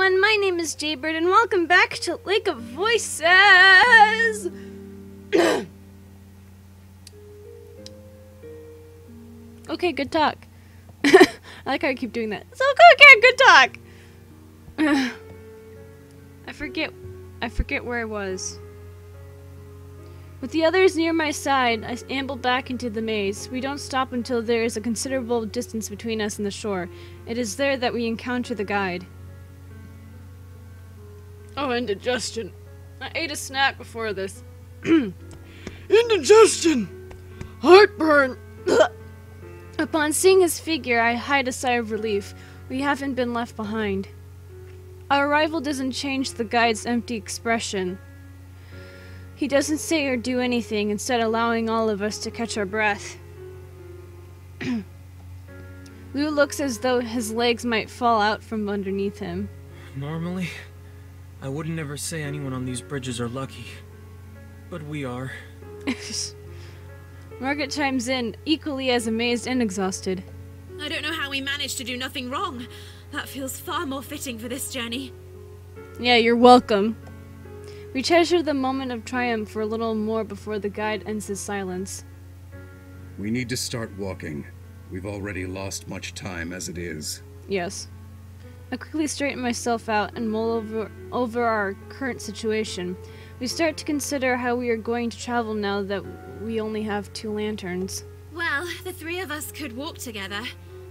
everyone, my name is Jaybird and welcome back to Lake of Voices! Okay, good talk. I like how I keep doing that. So okay, good talk! I forget where I was. With the others near my side, I amble back into the maze. We don't stop until there is a considerable distance between us and the shore. It is there that we encounter the guide. Oh, indigestion. I ate a snack before this. Indigestion! Heartburn! Upon seeing his figure, I hide a sigh of relief. We haven't been left behind. Our arrival doesn't change the guide's empty expression. He doesn't say or do anything, instead allowing all of us to catch our breath. Lou looks as though his legs might fall out from underneath him. Normally, I wouldn't ever say anyone on these bridges are lucky. But we are. Margaret chimes in, equally as amazed and exhausted. I don't know how we managed to do nothing wrong. That feels far more fitting for this journey. Yeah, you're welcome. We treasure the moment of triumph for a little more before the guide ends his silence. We need to start walking. We've already lost much time as it is. Yes. I quickly straighten myself out and mull over our current situation. We start to consider how we are going to travel now that we only have 2 lanterns. Well, the 3 of us could walk together.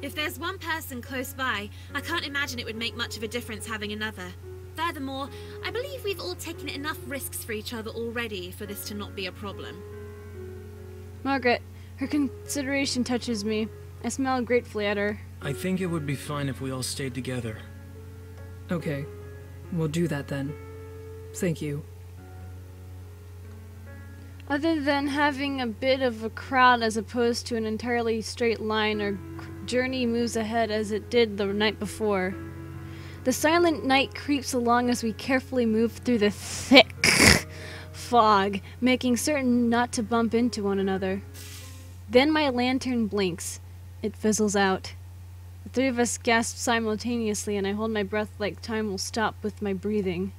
If there's one person close by, I can't imagine it would make much of a difference having another. Furthermore, I believe we've all taken enough risks for each other already for this to not be a problem. Margaret, her consideration touches me. I smile gratefully at her. I think it would be fine if we all stayed together. Okay, we'll do that then. Thank you. Other than having a bit of a crowd as opposed to an entirely straight line, our journey moves ahead as it did the night before. The silent night creeps along as we carefully move through the thick fog, making certain not to bump into one another. Then my lantern blinks. It fizzles out. The 3 of us gasp simultaneously, and I hold my breath like time will stop with my breathing.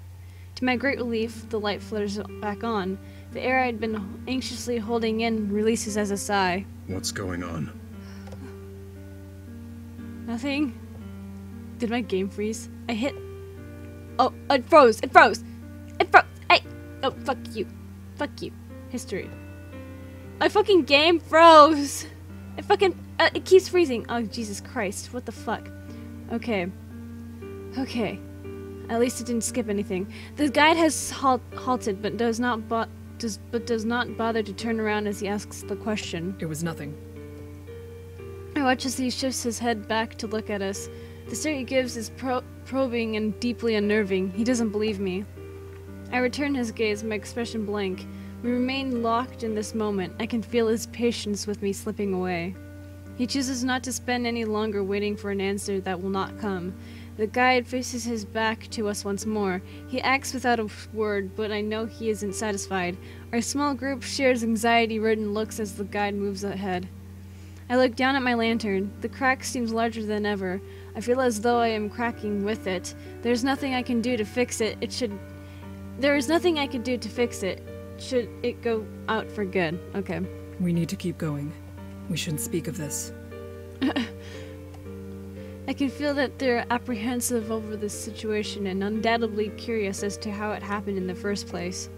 To my great relief, the light flutters back on. The air I'd been anxiously holding in releases as a sigh. What's going on? Nothing. Did my game freeze? I hit... Oh, it froze! It froze! It froze! Hey! Oh, fuck you. Fuck you. History. My fucking game froze! It fucking... it keeps freezing. Oh, Jesus Christ. What the fuck? Okay. Okay. At least it didn't skip anything. The guide has halted, but does not bother to turn around as he asks the question. It was nothing. I watch as he shifts his head back to look at us. The stare he gives is probing and deeply unnerving. He doesn't believe me. I return his gaze, my expression blank. We remain locked in this moment. I can feel his patience with me slipping away. He chooses not to spend any longer waiting for an answer that will not come. The guide faces his back to us once more. He acts without a word, but I know he isn't satisfied. Our small group shares anxiety-ridden looks as the guide moves ahead. I look down at my lantern. The crack seems larger than ever. I feel as though I am cracking with it. There's nothing I can do to fix it. There is nothing I can do to fix it. Should it go out for good. Okay. We need to keep going. We shouldn't speak of this. I can feel that they're apprehensive over this situation and undoubtedly curious as to how it happened in the first place.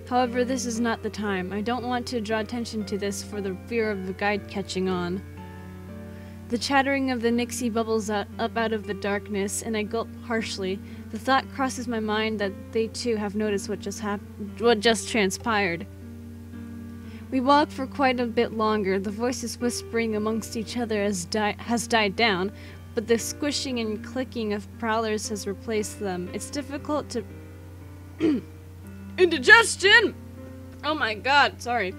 However, this is not the time. I don't want to draw attention to this for the fear of the guide catching on. The chattering of the Nixie bubbles up out of the darkness, and I gulp harshly. The thought crosses my mind that they too have noticed what just transpired. We walk for quite a bit longer. The voices whispering amongst each other has died down, but the squishing and clicking of prowlers has replaced them. It's difficult to... Indigestion! Oh my god, sorry.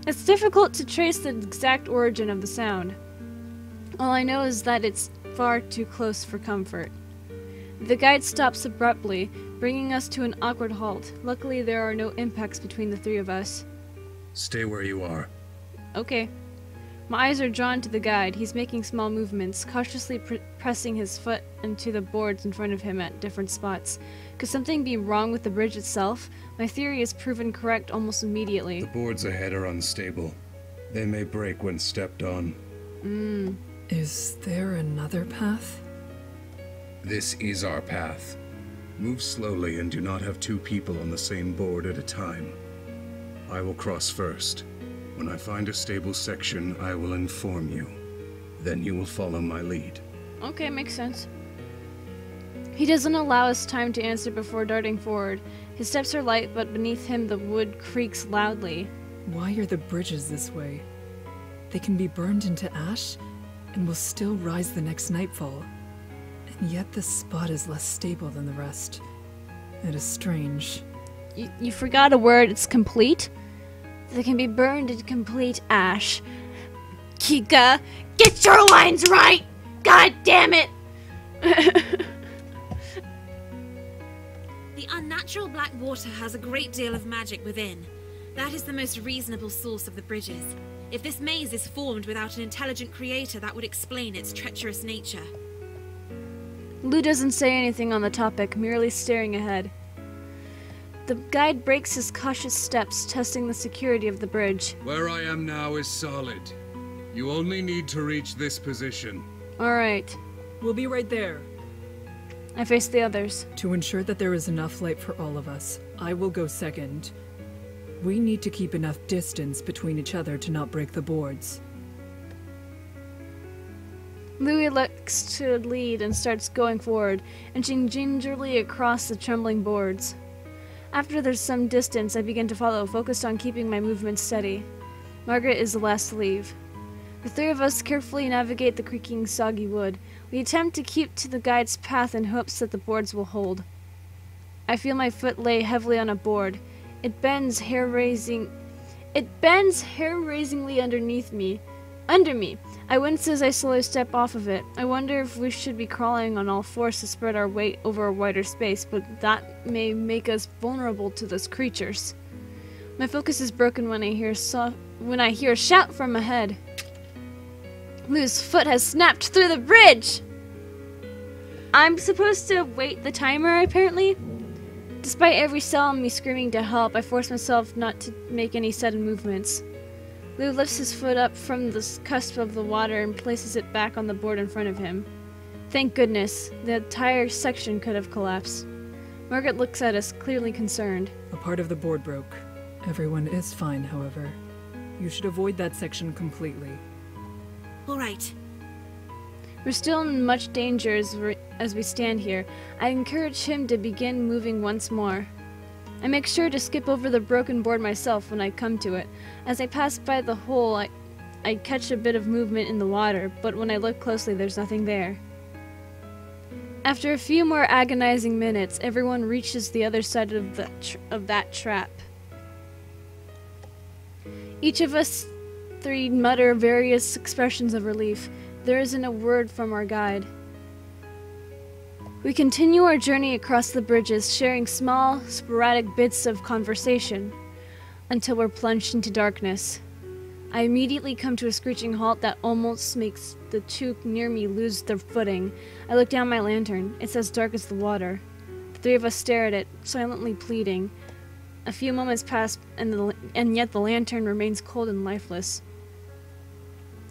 It's difficult to trace the exact origin of the sound. All I know is that it's far too close for comfort. The guide stops abruptly, bringing us to an awkward halt. Luckily, there are no impacts between the 3 of us. Stay where you are. Okay. My eyes are drawn to the guide. He's making small movements, cautiously pressing his foot into the boards in front of him at different spots. Could something be wrong with the bridge itself? My theory is proven correct almost immediately. The boards ahead are unstable. They may break when stepped on. Is there another path? This is our path. Move slowly and do not have two people on the same board at a time. I will cross first. When I find a stable section, I will inform you. Then you will follow my lead. Okay, makes sense. He doesn't allow us time to answer before darting forward. His steps are light, but beneath him the wood creaks loudly. Why are the bridges this way? They can be burned into ash and will still rise the next nightfall. And yet this spot is less stable than the rest. It is strange. You forgot a word. It's complete. They can be burned in complete ash. Kika, get your lines right! God damn it! The unnatural black water has a great deal of magic within. That is the most reasonable source of the bridges. If this maze is formed without an intelligent creator, that would explain its treacherous nature. Lou doesn't say anything on the topic, merely staring ahead. The guide breaks his cautious steps, testing the security of the bridge. Where I am now is solid. You only need to reach this position. Alright. We'll be right there. I face the others. To ensure that there is enough light for all of us, I will go second. We need to keep enough distance between each other to not break the boards. Louis looks to lead and starts going forward, inching gingerly across the trembling boards. After there's some distance, I begin to follow, focused on keeping my movements steady. Margaret is the last to leave. The three of us carefully navigate the creaking, soggy wood. We attempt to keep to the guide's path in hopes that the boards will hold. I feel my foot lay heavily on a board. It bends hair-raisingly underneath me. Under me. I wince as I slowly step off of it. I wonder if we should be crawling on all fours to spread our weight over a wider space, but that may make us vulnerable to those creatures. My focus is broken when I hear a shout from ahead. Lou's foot has snapped through the bridge! I'm supposed to wait the timer, apparently? Despite every cell in me screaming to help, I force myself not to make any sudden movements. Lou lifts his foot up from the cusp of the water and places it back on the board in front of him. Thank goodness, the entire section could have collapsed. Margaret looks at us, clearly concerned. A part of the board broke. Everyone is fine, however. You should avoid that section completely. All right. We're still in much danger as we stand here. I encourage him to begin moving once more. I make sure to skip over the broken board myself when I come to it. As I pass by the hole, I catch a bit of movement in the water, but when I look closely, there's nothing there. After a few more agonizing minutes, everyone reaches the other side of that trap. Each of us three mutter various expressions of relief. There isn't a word from our guide. We continue our journey across the bridges, sharing small, sporadic bits of conversation, until we're plunged into darkness. I immediately come to a screeching halt that almost makes the two near me lose their footing. I look down my lantern. It's as dark as the water. The three of us stare at it, silently pleading. A few moments pass, and yet the lantern remains cold and lifeless.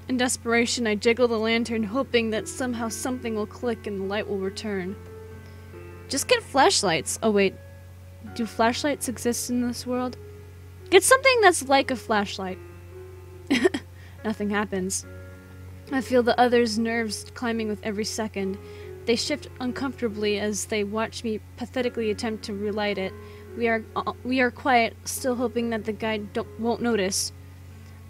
In desperation, I jiggle the lantern, hoping that somehow something will click and the light will return. Just get flashlights. Oh wait, do flashlights exist in this world? Get something that's like a flashlight. Nothing happens. I feel the others' nerves climbing with every second. They shift uncomfortably as they watch me pathetically attempt to relight it. We are quiet, still hoping that the guide won't notice.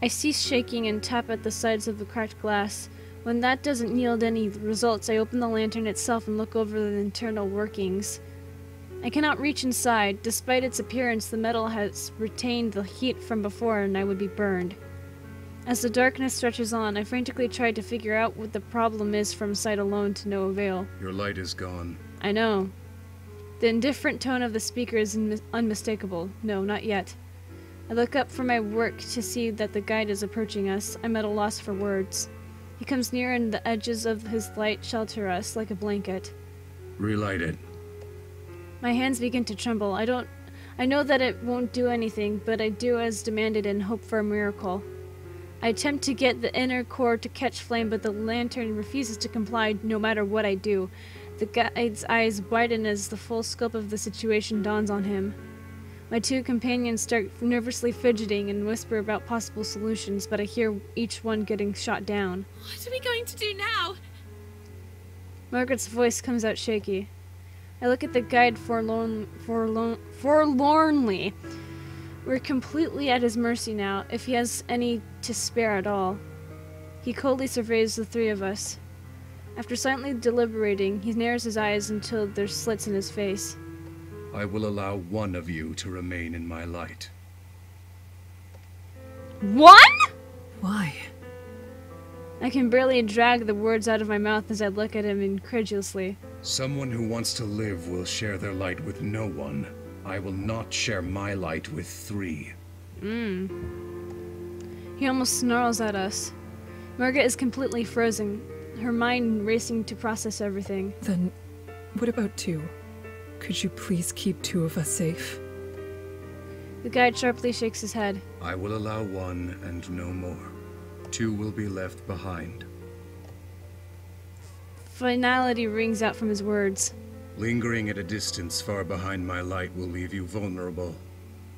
I cease shaking and tap at the sides of the cracked glass. When that doesn't yield any results, I open the lantern itself and look over the internal workings. I cannot reach inside. Despite its appearance, the metal has retained the heat from before and I would be burned. As the darkness stretches on, I frantically try to figure out what the problem is from sight alone to no avail. Your light is gone. I know. The indifferent tone of the speaker is unmistakable. No, not yet. I look up from my work to see that the guide is approaching us. I'm at a loss for words. He comes near and the edges of his light shelter us like a blanket. Relight it. My hands begin to tremble. I know that it won't do anything, but I do as demanded and hope for a miracle. I attempt to get the inner core to catch flame, but the lantern refuses to comply no matter what I do. The guide's eyes widen as the full scope of the situation dawns on him. My two companions start nervously fidgeting and whisper about possible solutions, but I hear each one getting shot down. What are we going to do now? Margaret's voice comes out shaky. I look at the guide forlornly. We're completely at his mercy now, if he has any to spare at all. He coldly surveys the three of us. After silently deliberating, he narrows his eyes until there's slits in his face. I will allow one of you to remain in my light. One?! Why? I can barely drag the words out of my mouth as I look at him incredulously. Someone who wants to live will share their light with no one. I will not share my light with 3. He almost snarls at us. Margaret is completely frozen, her mind racing to process everything. Then, what about 2? Could you please keep 2 of us safe? The guide sharply shakes his head. I will allow 1 and no more. 2 will be left behind. Finality rings out from his words. Lingering at a distance far behind my light will leave you vulnerable.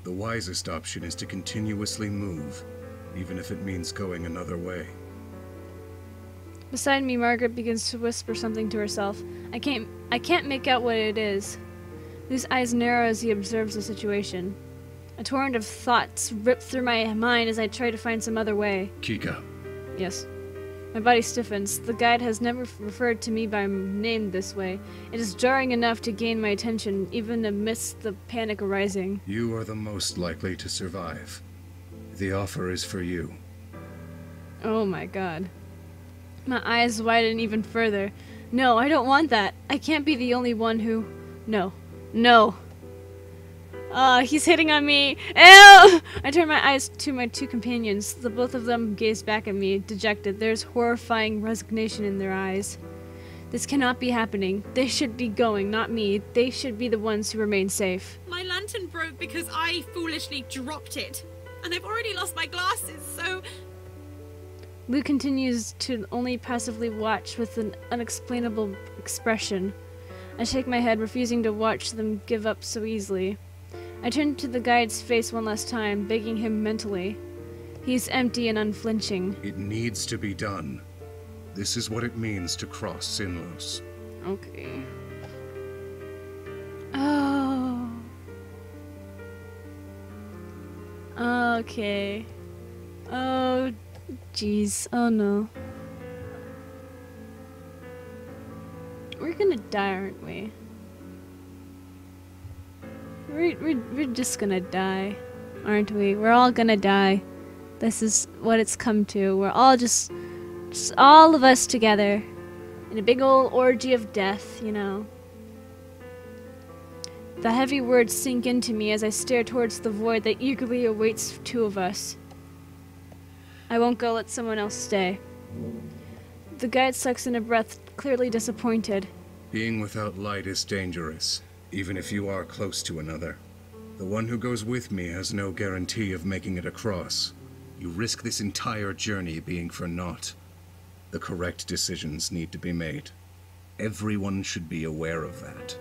The wisest option is to continuously move, even if it means going another way. Beside me, Margaret begins to whisper something to herself. I can't make out what it is. His eyes narrow as he observes the situation. A torrent of thoughts rip through my mind as I try to find some other way. Kika. Yes. My body stiffens. The guide has never referred to me by name this way. It is jarring enough to gain my attention, even amidst the panic arising. You are the most likely to survive. The offer is for you. Oh my god. My eyes widen even further. No, I don't want that. I can't be the only one who... No. No. He's hitting on me. Ew! I turn my eyes to my two companions. The both of them gaze back at me, dejected. There's horrifying resignation in their eyes. This cannot be happening. They should be going, not me. They should be the ones who remain safe. My lantern broke because I foolishly dropped it. And I've already lost my glasses, so... Lou continues to only passively watch with an unexplainable expression. I shake my head, refusing to watch them give up so easily. I turn to the guide's face one last time, begging him mentally. He's empty and unflinching. It needs to be done. This is what it means to cross Sinlos. Okay. Oh. Okay. Oh, jeez. Oh no. We're gonna die, aren't we? We're just gonna die, aren't we? We're all gonna die. This is what it's come to. We're all just all of us together in a big old orgy of death, you know. The heavy words sink into me as I stare towards the void that eagerly awaits two of us. I won't go, let someone else stay. The guide sucks in a breath, clearly disappointed. Being without light is dangerous, even if you are close to another. The one who goes with me has no guarantee of making it across. You risk this entire journey being for naught. The correct decisions need to be made. Everyone should be aware of that.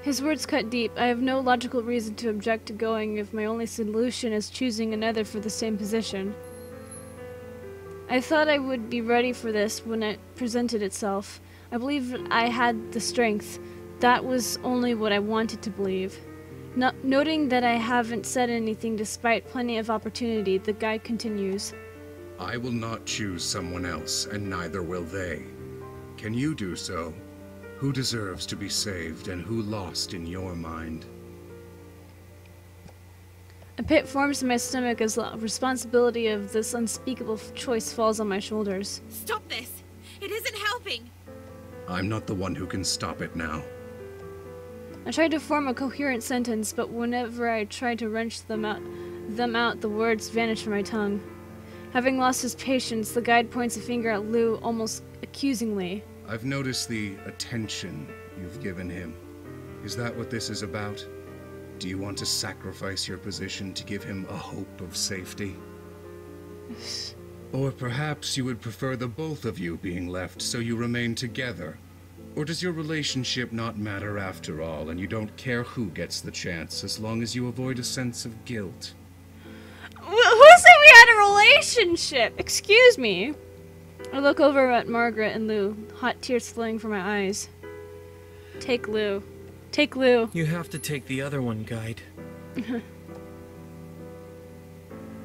His words cut deep. I have no logical reason to object to going if my only solution is choosing another for the same position. I thought I would be ready for this when it presented itself. I believed I had the strength. That was only what I wanted to believe. Noting that I haven't said anything despite plenty of opportunity, the guide continues. I will not choose someone else, and neither will they. Can you do so? Who deserves to be saved, and who lost in your mind? A pit forms in my stomach as the responsibility of this unspeakable choice falls on my shoulders. Stop this! It isn't helping! I'm not the one who can stop it now. I tried to form a coherent sentence, but whenever I tried to wrench them out, the words vanished from my tongue. Having lost his patience, the guide points a finger at Lou almost accusingly. I've noticed the attention you've given him. Is that what this is about? Do you want to sacrifice your position to give him a hope of safety? Or perhaps you would prefer the both of you being left so you remain together? Or does your relationship not matter after all, and you don't care who gets the chance as long as you avoid a sense of guilt? Who said we had a relationship? Excuse me. I look over at Margaret and Lou, hot tears flowing from my eyes. Take Lou. Take Lou. You have to take the other one, Guide.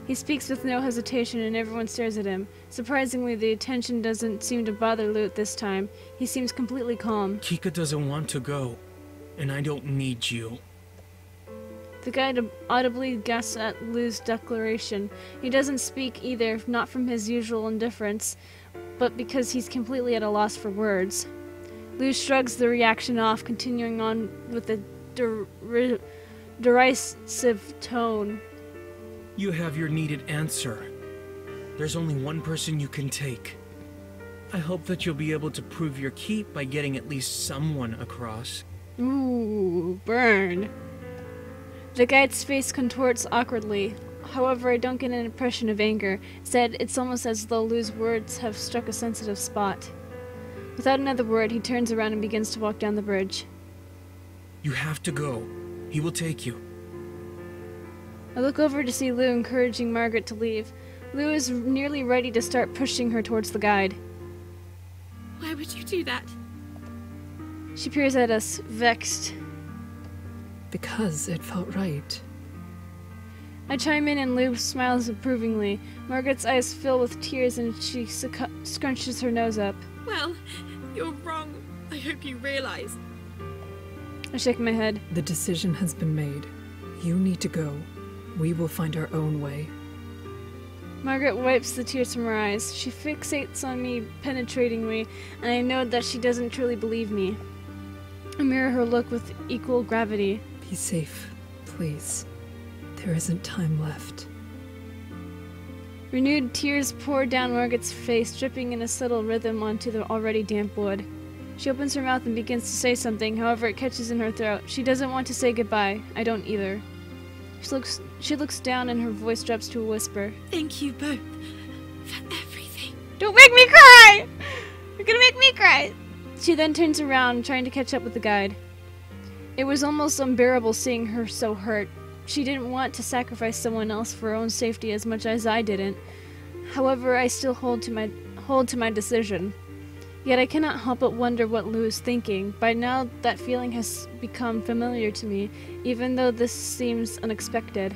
He speaks with no hesitation and everyone stares at him. Surprisingly, the attention doesn't seem to bother Lou this time. He seems completely calm. Kika doesn't want to go, and I don't need you. The guide audibly gasps at Lou's declaration. He doesn't speak either, not from his usual indifference, but because he's completely at a loss for words. Lou shrugs the reaction off, continuing on with a derisive tone. You have your needed answer. There's only one person you can take. I hope that you'll be able to prove your keep by getting at least someone across. Ooh, burn. The guide's face contorts awkwardly. However, I don't get an impression of anger. Instead, it's almost as though Lou's words have struck a sensitive spot. Without another word, he turns around and begins to walk down the bridge. You have to go. He will take you. I look over to see Lou encouraging Margaret to leave. Lou is nearly ready to start pushing her towards the guide. Why would you do that? She peers at us, vexed. Because it felt right. I chime in and Lou smiles approvingly. Margaret's eyes fill with tears and she scrunches her nose up. Well, you're wrong. I hope you realize. I shake my head. The decision has been made. You need to go. We will find our own way. Margaret wipes the tears from her eyes. She fixates on me penetratingly, and I know that she doesn't truly believe me. I mirror her look with equal gravity. Be safe, please. There isn't time left. Renewed tears pour down Margaret's face, dripping in a subtle rhythm onto the already damp wood. She opens her mouth and begins to say something, however it catches in her throat. She doesn't want to say goodbye. I don't either. She looks down and her voice drops to a whisper. Thank you both for everything. Don't make me cry! You're gonna make me cry! She then turns around, trying to catch up with the guide. It was almost unbearable seeing her so hurt. She didn't want to sacrifice someone else for her own safety as much as I didn't. However, I still hold to my decision. Yet I cannot help but wonder what Lou is thinking. By now, that feeling has become familiar to me, even though this seems unexpected.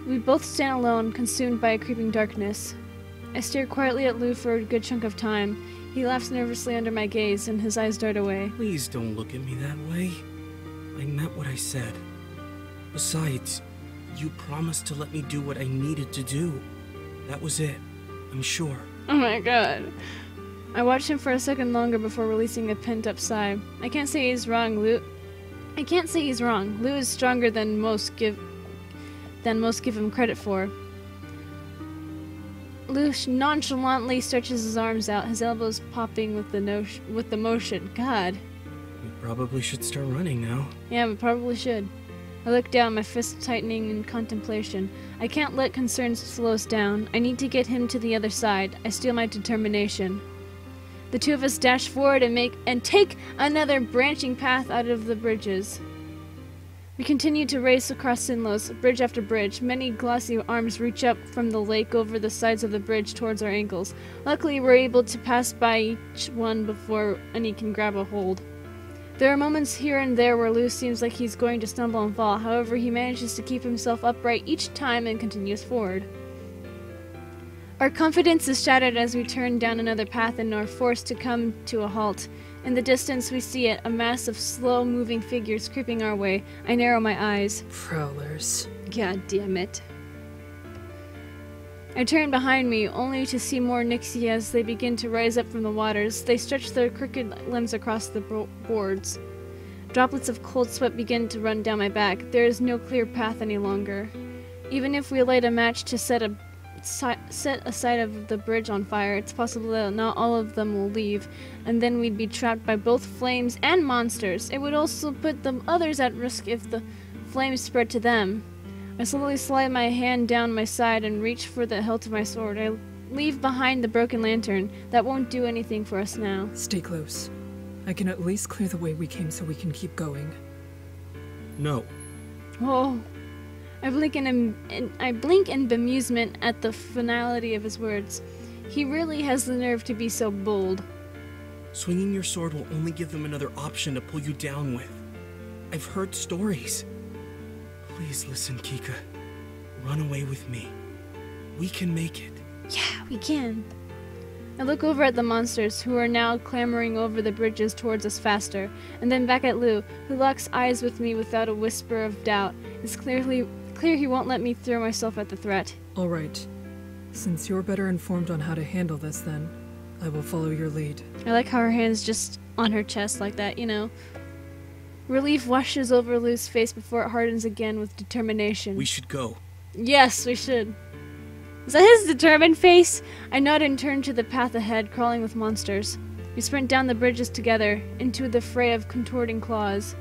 We both stand alone, consumed by a creeping darkness. I stare quietly at Lou for a good chunk of time. He laughs nervously under my gaze, and his eyes dart away. Please don't look at me that way. I meant what I said. Besides, you promised to let me do what I needed to do. That was it, I'm sure. Oh my god. I watched him for a second longer before releasing a pent-up sigh. I can't say he's wrong, Lou. I can't say he's wrong. Lou is stronger than most give him credit for. Lou nonchalantly stretches his arms out, his elbows popping with the motion. God. We probably should start running now. Yeah, we probably should. I look down, my fist tightening in contemplation. I can't let concerns slow us down. I need to get him to the other side. I steel my determination. The two of us dash forward and take another branching path out of the bridges. We continue to race across Sinlos, bridge after bridge. Many glossy arms reach up from the lake over the sides of the bridge towards our ankles. Luckily, we're able to pass by each one before any can grab a hold. There are moments here and there where Lou seems like he's going to stumble and fall. However, he manages to keep himself upright each time and continues forward. Our confidence is shattered as we turn down another path and are forced to come to a halt. In the distance, we see it, a mass of slow-moving figures creeping our way. I narrow my eyes. Prowlers. God damn it. I turn behind me, only to see more Nixie as they begin to rise up from the waters. They stretch their crooked limbs across the boards. Droplets of cold sweat begin to run down my back. There is no clear path any longer. Even if we light a match to set a side of the bridge on fire, it's possible that not all of them will leave, and then we'd be trapped by both flames and monsters. It would also put the others at risk if the flames spread to them. I slowly slide my hand down my side and reach for the hilt of my sword. I leave behind the broken lantern. That won't do anything for us now. Stay close. I can at least clear the way we came so we can keep going. No. Oh. I blink in bemusement at the finality of his words. He really has the nerve to be so bold. Swinging your sword will only give them another option to pull you down with. I've heard stories. Please listen, Kika. Run away with me. We can make it. Yeah, we can. I look over at the monsters, who are now clambering over the bridges towards us faster, and then back at Lou, who locks eyes with me without a whisper of doubt. It's clear he won't let me throw myself at the threat. All right. Since you're better informed on how to handle this, then, I will follow your lead. I like how her hand's just on her chest like that, you know. Relief washes over Lou's face before it hardens again with determination. We should go. Yes, we should. Is that his determined face? I nod and turn to the path ahead, crawling with monsters. We sprint down the bridges together, into the fray of contorting claws.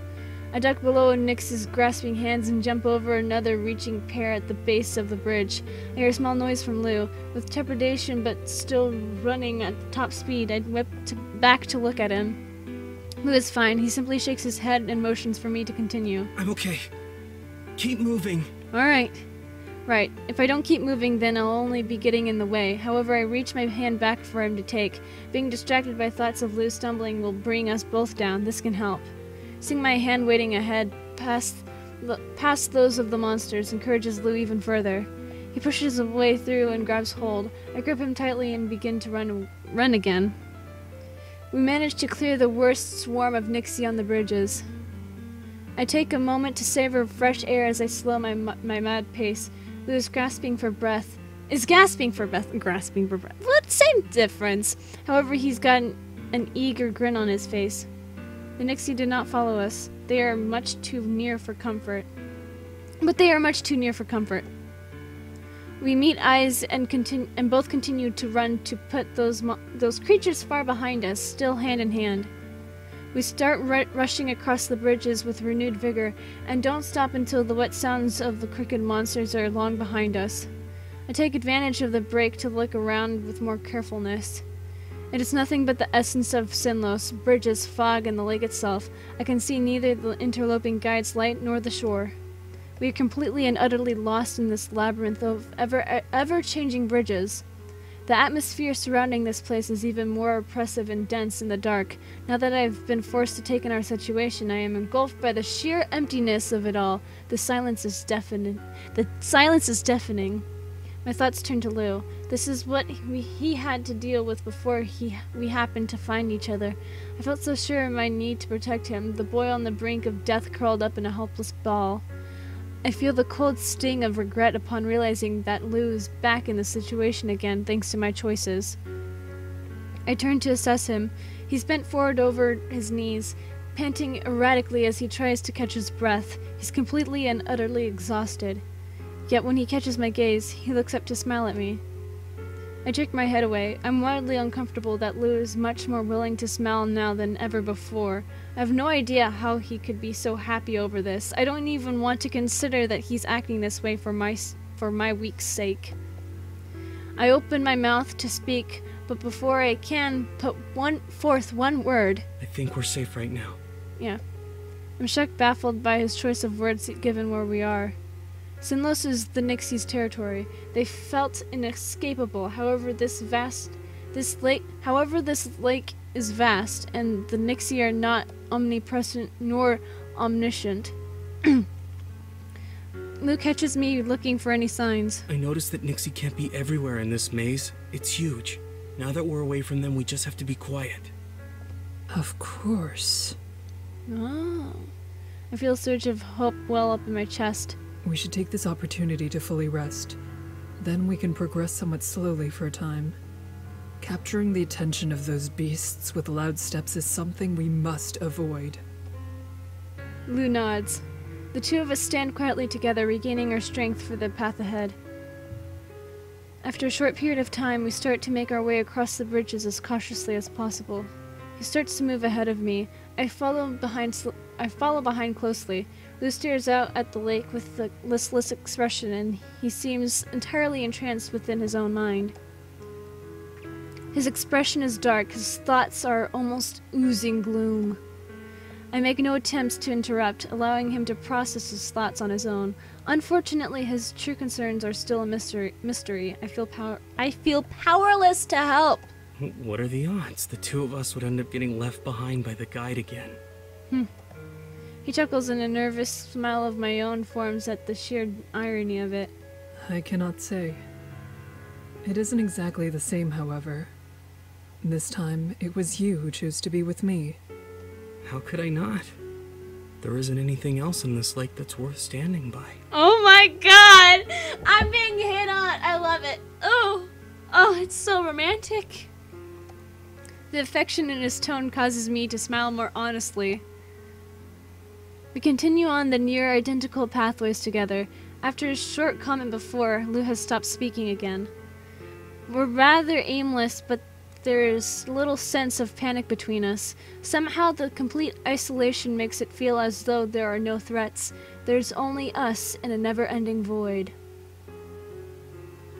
I duck below Nyx's grasping hands and jump over another reaching pair at the base of the bridge. I hear a small noise from Lou. With trepidation but still running at top speed, I whip back to look at him. Lou is fine. He simply shakes his head and motions for me to continue. I'm okay. Keep moving. Alright. Right. If I don't keep moving, then I'll only be getting in the way. However, I reach my hand back for him to take. Being distracted by thoughts of Lou stumbling will bring us both down. This can help. Seeing my hand waiting ahead, past those of the monsters, encourages Lou even further. He pushes his way through and grabs hold. I grip him tightly and begin to run again. We manage to clear the worst swarm of Nyxi on the bridges. I take a moment to savor fresh air as I slow my mad pace. Lou is gasping for breath. Grasping for breath. What? Same difference. However, he's got an eager grin on his face. The Nyxi did not follow us. They are much too near for comfort. We meet eyes and both continue to run to put those creatures far behind us, still hand in hand. We start rushing across the bridges with renewed vigor, and don't stop until the wet sounds of the crooked monsters are long behind us. I take advantage of the break to look around with more carefulness. It is nothing but the essence of Sinlos, bridges, fog, and the lake itself. I can see neither the interloping guide's light nor the shore. We are completely and utterly lost in this labyrinth of ever-changing bridges. The atmosphere surrounding this place is even more oppressive and dense in the dark. Now that I've been forced to take in our situation, I am engulfed by the sheer emptiness of it all. The silence is deafening. My thoughts turn to Lou. This is what he had to deal with before we happened to find each other. I felt so sure of my need to protect him, the boy on the brink of death curled up in a helpless ball. I feel the cold sting of regret upon realizing that Lou is back in the situation again thanks to my choices. I turn to assess him. He's bent forward over his knees, panting erratically as he tries to catch his breath. He's completely and utterly exhausted. Yet when he catches my gaze, he looks up to smile at me. I jerk my head away. I'm wildly uncomfortable that Lou is much more willing to smile now than ever before. I have no idea how he could be so happy over this. I don't even want to consider that he's acting this way for my weak sake. I open my mouth to speak, but before I can put forth one word... I think we're safe right now. Yeah. I'm shocked, baffled by his choice of words given where we are. Sinlos is the Nyxi's territory. They felt inescapable. However, this lake is vast, and the Nyxi are not omnipresent nor omniscient. Lou catches me looking for any signs. I noticed that Nyxi can't be everywhere in this maze. It's huge. Now that we're away from them, we just have to be quiet. Of course. Oh. I feel a surge of hope well up in my chest. We should take this opportunity to fully rest. Then we can progress somewhat slowly for a time. Capturing the attention of those beasts with loud steps is something we must avoid. Lou nods. The two of us stand quietly together, regaining our strength for the path ahead. After a short period of time, we start to make our way across the bridges as cautiously as possible. He starts to move ahead of me. I follow behind closely. Lou stares out at the lake with a listless expression, and he seems entirely entranced within his own mind. His expression is dark, his thoughts are almost oozing gloom. I make no attempts to interrupt, allowing him to process his thoughts on his own. Unfortunately, his true concerns are still a mystery. I feel powerless to help. What are the odds the two of us would end up getting left behind by the guide again? He chuckles, and a nervous smile of my own forms at the sheer irony of it. I cannot say. It isn't exactly the same, however. This time, it was you who chose to be with me. How could I not? There isn't anything else in this lake that's worth standing by. Oh my god! I'm being hit on! I love it. Oh, it's so romantic. The affection in his tone causes me to smile more honestly. We continue on the near identical pathways together. After a short comment before, Lou has stopped speaking again. We're rather aimless, but there is little sense of panic between us. Somehow the complete isolation makes it feel as though there are no threats. There's only us in a never-ending void.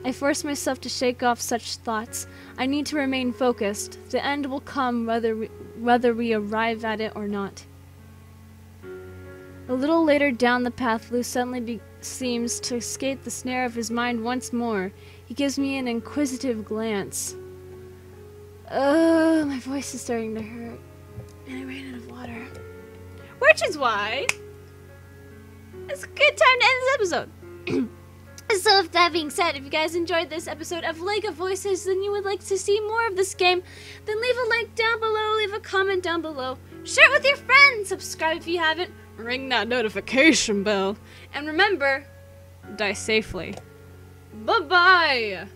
I force myself to shake off such thoughts. I need to remain focused. The end will come whether we arrive at it or not. A little later down the path, Lou suddenly seems to escape the snare of his mind once more. He gives me an inquisitive glance. My voice is starting to hurt. And I ran out of water. Which is why it's a good time to end this episode. So with that being said, if you guys enjoyed this episode of Lego Voices, then you would like to see more of this game, then leave a like down below, leave a comment down below, share it with your friends, subscribe if you haven't, ring that notification bell, and remember, die safely. Bye-bye!